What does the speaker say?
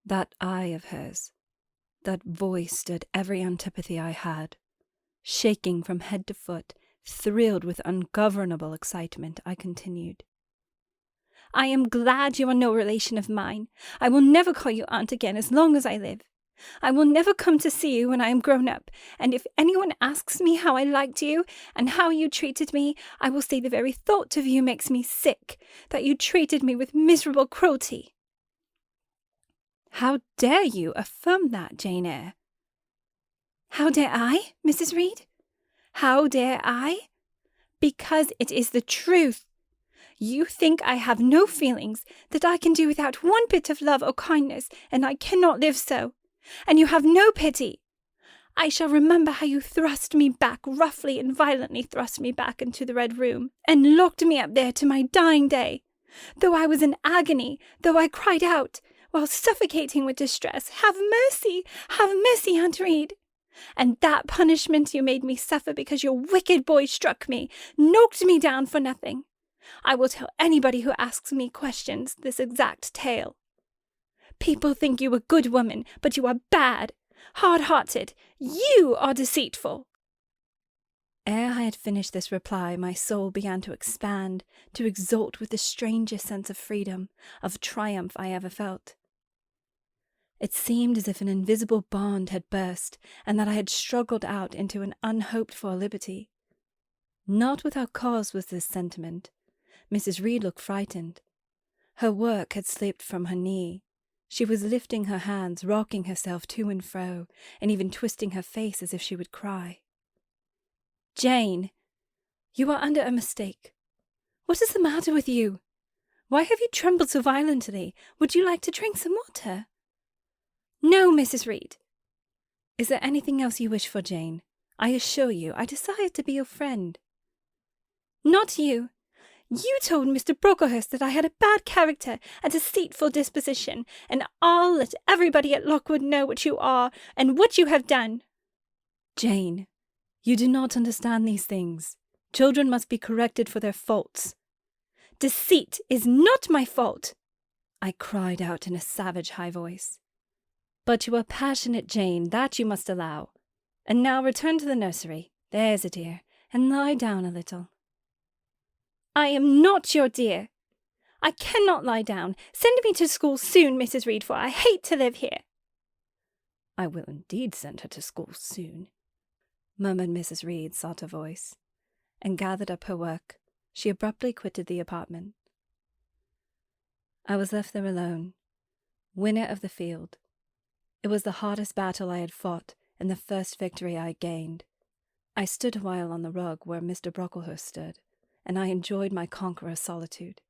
That eye of hers, that voice stirred every antipathy I had. Shaking from head to foot, thrilled with ungovernable excitement, I continued. I am glad you are no relation of mine. I will never call you aunt again as long as I live. I will never come to see you when I am grown up, and if anyone asks me how I liked you and how you treated me, I will say the very thought of you makes me sick, that you treated me with miserable cruelty. How dare you affirm that, Jane Eyre? How dare I, Mrs. Reed? How dare I? Because it is the truth. You think I have no feelings, that I can do without one bit of love or kindness, and I cannot live so. And you have no pity. I shall remember how you roughly and violently thrust me back into the Red Room, and locked me up there to my dying day. Though I was in agony, though I cried out, while suffocating with distress, have mercy, Aunt Reed. And that punishment you made me suffer because your wicked boy struck me, knocked me down for nothing. I will tell anybody who asks me questions this exact tale. People think you a good woman, but you are bad, hard-hearted. You are deceitful. Ere I had finished this reply, my soul began to expand, to exult with the strangest sense of freedom, of triumph I ever felt. It seemed as if an invisible bond had burst, and that I had struggled out into an unhoped-for liberty. Not without cause was this sentiment. Mrs. Reed looked frightened. Her work had slipped from her knee. She was lifting her hands, rocking herself to and fro, and even twisting her face as if she would cry. Jane, you are under a mistake. What is the matter with you? Why have you trembled so violently? Would you like to drink some water? No, Mrs. Reed. Is there anything else you wish for, Jane? I assure you, I desire to be your friend. Not you. You told Mr. Brocklehurst that I had a bad character, a deceitful disposition, and I'll let everybody at Lockwood know what you are and what you have done. Jane, you do not understand these things. Children must be corrected for their faults. Deceit is not my fault, I cried out in a savage high voice. But you are passionate, Jane, that you must allow. And now return to the nursery, there's a dear, and lie down a little. I am not your dear. I cannot lie down. Send me to school soon, Mrs. Reed, for I hate to live here. I will indeed send her to school soon, murmured Mrs. Reed's sotto voice, and gathered up her work. She abruptly quitted the apartment. I was left there alone, winner of the field. It was the hardest battle I had fought, and the first victory I had gained. I stood a while on the rug where Mr. Brocklehurst stood, and I enjoyed my conqueror's solitude.